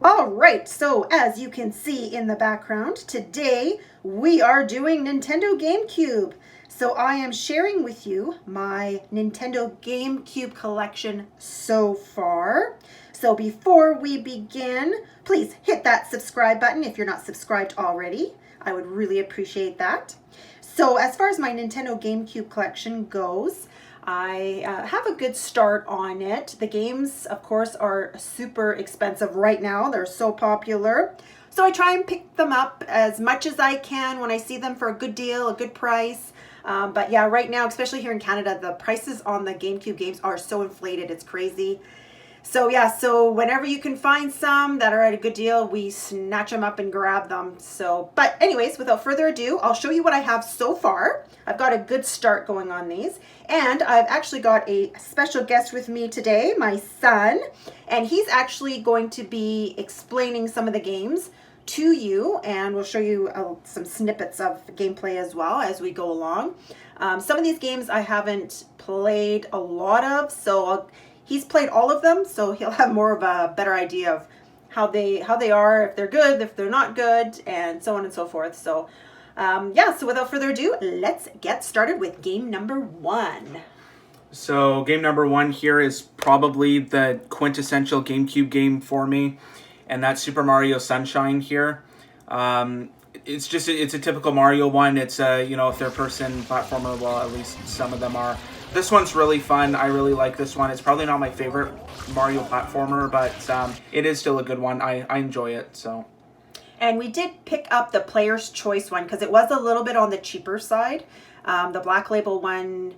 All right, so as you can see in the background, today we are doing Nintendo GameCube. So I am sharing with you my Nintendo GameCube collection so far. So before we begin, please hit that subscribe button if you're not subscribed already. I would really appreciate that. So as far as my Nintendo GameCube collection goes, I have a good start on it. The games, of course, are super expensive right now. They're so popular. So I try and pick them up as much as I can when I see them for a good deal, a good price. But yeah, right now, especially here in Canada, the prices on the GameCube games are so inflated. It's crazy. So yeah, so whenever you can find some that are at a good deal, we snatch them up and grab them. So, but anyways, without further ado, I'll show you what I have so far. I've got a good start going on these. And I've actually got a special guest with me today, my son. And he's actually going to be explaining some of the games to you. And we'll show you some snippets of gameplay as well as we go along. Some of these games I haven't played a lot of, so he's played all of them, so he'll have more of a better idea of how they are, if they're good, if they're not good, and so on and so forth. So yeah, so without further ado, let's get started with game number one. So game number one here is probably the quintessential GameCube game for me, and that's Super Mario Sunshine here. It's a typical Mario one. It's a third-person platformer. Well, at least some of them are. This one's really fun. I really like this one. It's probably not my favorite Mario platformer, but it is still a good one. I enjoy it. So. And we did pick up the Player's Choice one because it was a little bit on the cheaper side. The Black Label one,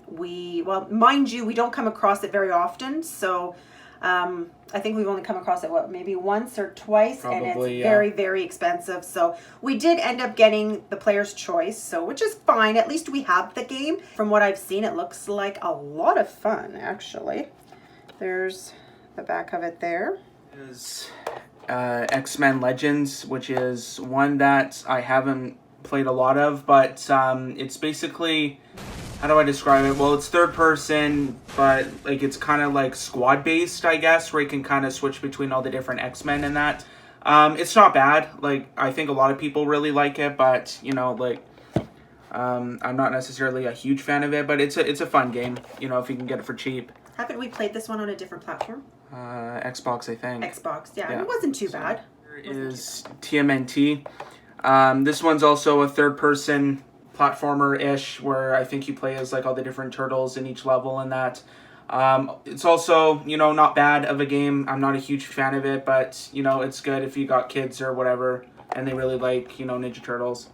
mind you, we don't come across it very often. So I think we've only come across it, maybe once or twice. Probably, and it's very, very expensive. So we did end up getting the Player's Choice, so which is fine. At least we have the game. From what I've seen, it looks like a lot of fun, actually. There's the back of it there. Is XMen Legends, which is one that I haven't played a lot of, but it's basically, how do I describe it? Well, it's third person, but like it's kind of like squad based, I guess, where you can kind of switch between all the different X-Men and that. It's not bad. Like, I think a lot of people really like it, but I'm not necessarily a huge fan of it, but it's a fun game, if you can get it for cheap. Haven't we played this one on a different platform? Xbox, I think. Xbox, yeah. It wasn't too bad. Here is TMNT. This one's also a third-person platformer-ish, where I think you play as like all the different turtles in each level and that. It's also, not bad of a game. I'm not a huge fan of it, but, it's good if you got kids or whatever, and they really like, Ninja Turtles.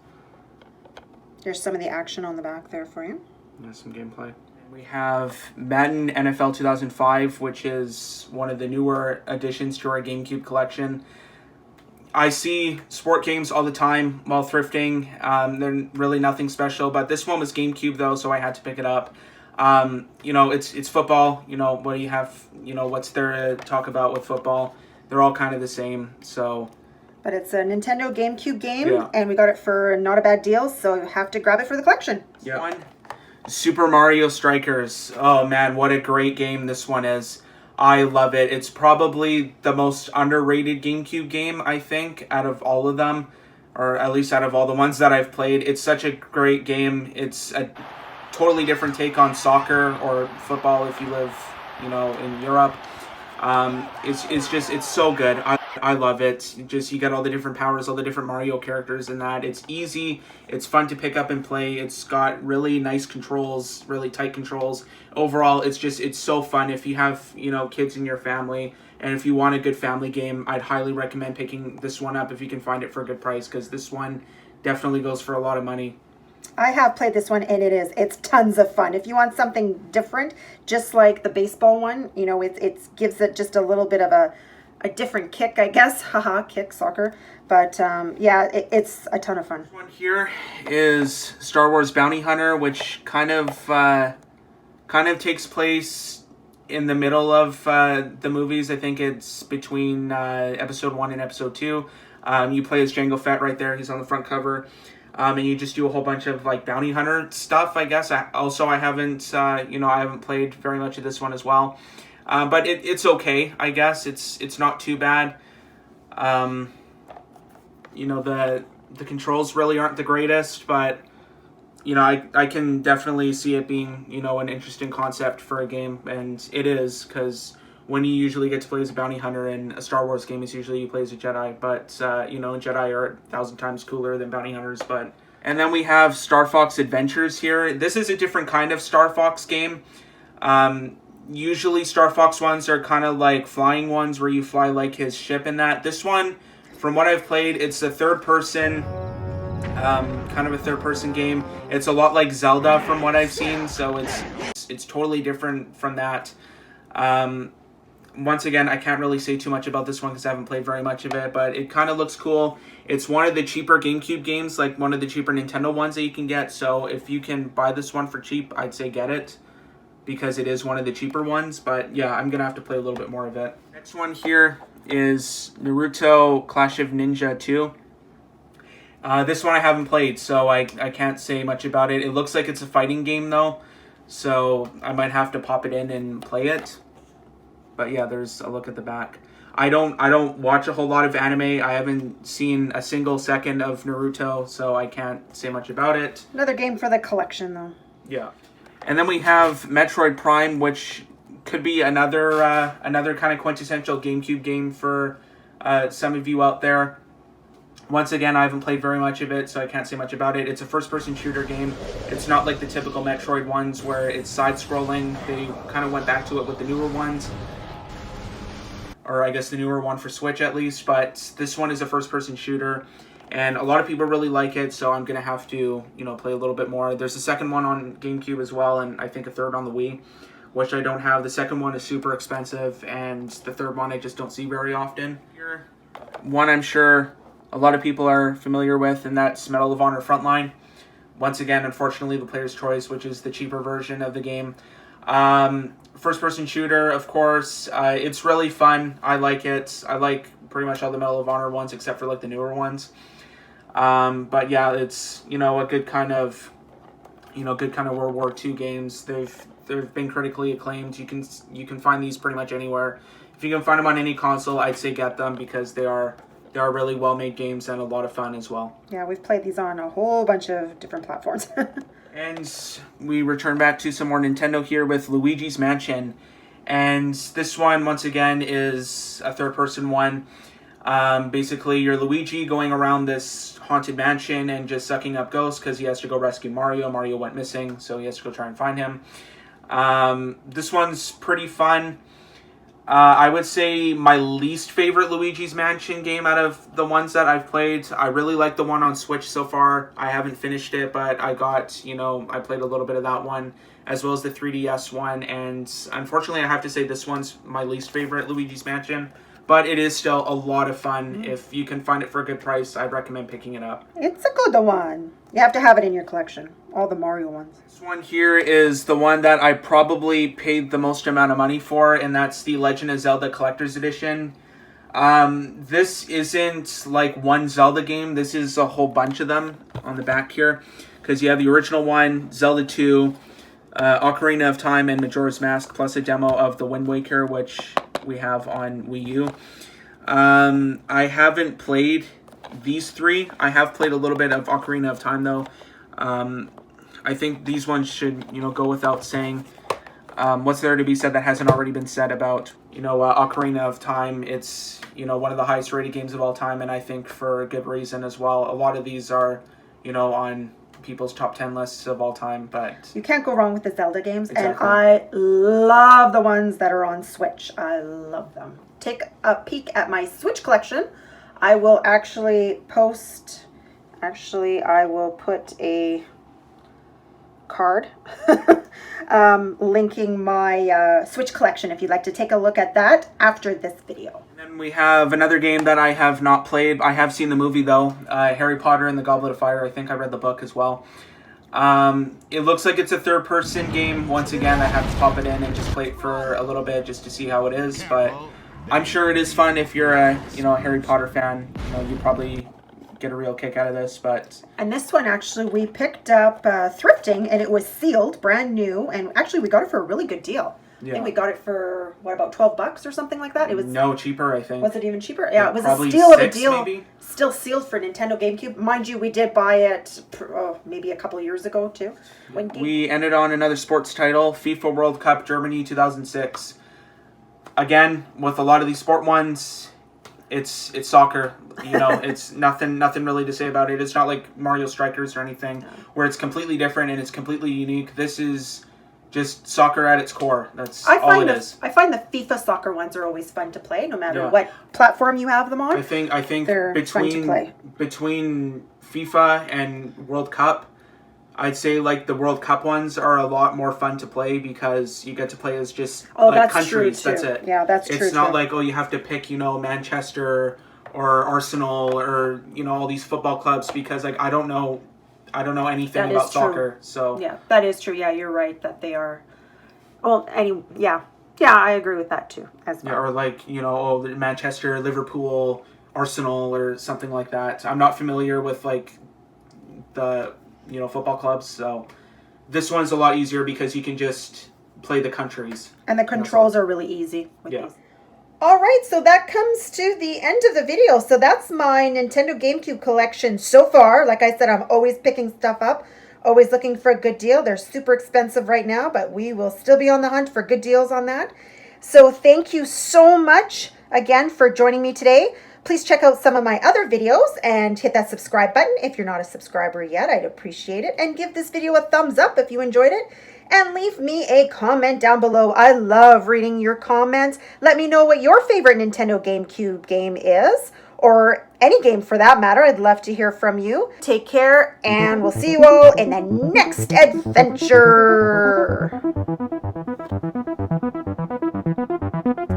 There's some of the action on the back there for you. There's some gameplay. We have Madden NFL 2005, which is one of the newer additions to our GameCube collection. I see sport games all the time while thrifting. They're really nothing special, but this one was GameCube though, so I had to pick it up. It's football. What do you have? What's there to talk about with football? They're all kind of the same. So. But it's a Nintendo GameCube game, and we got it for not a bad deal, so you have to grab it for the collection. Yeah. One. Super Mario Strikers. Oh man, what a great game this one is. I love it. It's probably the most underrated GameCube game, I think, out of all of them, or at least out of all the ones that I've played. It's such a great game. It's a totally different take on soccer or football if you live, in Europe. It's so good. I love it. You get all the different powers, all the different Mario characters in that. It's easy. It's fun to pick up and play. It's got really nice controls, really tight controls. Overall, it's so fun. If you have, kids in your family, and if you want a good family game, I'd highly recommend picking this one up if you can find it for a good price, because this one definitely goes for a lot of money. I have played this one, and it's tons of fun. If you want something different, just like the baseball one, it gives it just a little bit of a different kick, I guess. Haha, kick, soccer. But it's a ton of fun. This one here is Star Wars Bounty Hunter, which kind of takes place in the middle of the movies. I think it's between episode 1 and episode 2. You play as Jango Fett right there. He's on the front cover. And you just do a whole bunch of like bounty hunter stuff, I guess. I haven't played very much of this one as well. But it's okay, I guess. It's not too bad. You know, the controls really aren't the greatest, but you know, I can definitely see it being, you know, an interesting concept for a game, and it is, because when you usually get to play as a bounty hunter in a Star Wars game, it's usually you play as a Jedi, but, you know, Jedi are 1,000 times cooler than bounty hunters, but... And then we have Star Fox Adventures here. This is a different kind of Star Fox game. Usually Star Fox ones are kind of like flying ones where you fly like his ship and that. This one, from what I've played, it's a third-person... kind of a third-person game. It's a lot like Zelda from what I've seen, so it's totally different from that. Once again, I can't really say too much about this one because I haven't played very much of it, but it kind of looks cool. It's one of the cheaper GameCube games, like one of the cheaper Nintendo ones that you can get, so if you can buy this one for cheap, I'd say get it, because it is one of the cheaper ones, but yeah, I'm going to have to play a little bit more of it. Next one here is Naruto Clash of Ninja 2. This one I haven't played, so I can't say much about it. It looks like it's a fighting game, though, so I might have to pop it in and play it. But yeah, there's a look at the back. I don't watch a whole lot of anime. I haven't seen a single second of Naruto, so I can't say much about it. Another game for the collection, though. Yeah. And then we have Metroid Prime, which could be another kind of quintessential GameCube game for some of you out there. Once again, I haven't played very much of it, so I can't say much about it. It's a first-person shooter game. It's not like the typical Metroid ones where it's side-scrolling. They kind of went back to it with the newer ones. Or I guess the newer one for Switch at least. But this one is a first-person shooter. And a lot of people really like it, so I'm going to have to, you know, play a little bit more. There's a second one on GameCube as well, and I think a third on the Wii, which I don't have. The second one is super expensive, and the third one I just don't see very often. Here, one I'm sure a lot of people are familiar with, and that's Medal of Honor Frontline. Once again, unfortunately, the player's choice, which is the cheaper version of the game. First-person shooter, of course. It's really fun. I like it. I like pretty much all the Medal of Honor ones, except for like the newer ones. But yeah, it's, you know, a good kind of World War II games. They've been critically acclaimed. You can find these pretty much anywhere. If you can find them on any console, I'd say get them, because they are really well-made games and a lot of fun as well. Yeah, we've played these on a whole bunch of different platforms. And we return back to some more Nintendo here with Luigi's Mansion. And this one, once again, is a third-person one. Basically, you're Luigi going around this haunted mansion and just sucking up ghosts because he has to go rescue Mario. Mario went missing, so he has to go try and find him. This one's pretty fun. I would say my least favorite Luigi's Mansion game out of the ones that I've played. I really like the one on Switch so far. I haven't finished it, but I played a little bit of that one, as well as the 3DS one, and unfortunately I have to say this one's my least favorite Luigi's Mansion, but it is still a lot of fun. If you can find it for a good price, I'd recommend picking it up. It's a good one. You have to have it in your collection. All the Mario ones. This one here is the one that I probably paid the most amount of money for, and that's the Legend of Zelda Collector's Edition. This isn't like one Zelda game. This is a whole bunch of them on the back here, because you have the original one, Zelda 2, Ocarina of Time, and Majora's Mask, plus a demo of the Wind Waker, which we have on Wii U. I haven't played these three. I have played a little bit of Ocarina of Time, though. I think these ones should, go without saying. What's there to be said that hasn't already been said about, Ocarina of Time? It's, one of the highest rated games of all time, and I think for a good reason as well. A lot of these are, on people's top 10 lists of all time, but... You can't go wrong with the Zelda games, exactly. And I love the ones that are on Switch. I love them. Take a peek at my Switch collection. I will actually post... Actually, I will put a card linking my Switch collection if you'd like to take a look at that after this video. And then we have another game that I have not played. I have seen the movie, though. Harry Potter and the Goblet of Fire. I think I read the book as well. It looks like it's a third-person game. Once again, I have to pop it in and just play it for a little bit just to see how it is. But I'm sure it is fun if you're a Harry Potter fan. You probably get a real kick out of this. And this one, actually, we picked up thrifting, and it was sealed, brand new, and actually we got it for a really good deal. I think we got it for, what, about $12 or something like that? It was no cheaper, I think. Was it even cheaper? Yeah, it was a Probably steal of a 6 deal. maybe? Still sealed for Nintendo GameCube. Mind you, we did buy it maybe a couple years ago too. We ended on another sports title, FIFA World Cup Germany 2006. Again, with a lot of these sport ones, it's soccer. You know, it's nothing really to say about it. It's not like Mario Strikers or anything, where it's completely different and it's completely unique. This is just soccer at its core. That's all it is. I find the FIFA soccer ones are always fun to play, no matter what platform you have them on. I think they're fun to play. Between FIFA and World Cup, I'd say like the World Cup ones are a lot more fun to play because you get to play as just like countries. True too. That's it. Yeah, that's true. It's not like you have to pick Manchester or Arsenal or all these football clubs because like I don't know anything about soccer. So yeah, that is true. Yeah, you're right that they are. Well, yeah, I agree with that too. As well. Yeah, or like Manchester, Liverpool, Arsenal, or something like that. I'm not familiar with like the football clubs, so this one's a lot easier because you can just play the countries. And the controls are really easy with these. All right, so that comes to the end of the video. So that's my Nintendo GameCube collection so far. Like I said, I'm always picking stuff up, always looking for a good deal. They're super expensive right now, but we will still be on the hunt for good deals on that. So thank you so much again for joining me today. Please check out some of my other videos and hit that subscribe button if you're not a subscriber yet. I'd appreciate it. And give this video a thumbs up if you enjoyed it. And leave me a comment down below. I love reading your comments. Let me know what your favorite Nintendo GameCube game is, or any game for that matter. I'd love to hear from you. Take care, and we'll see you all in the next adventure.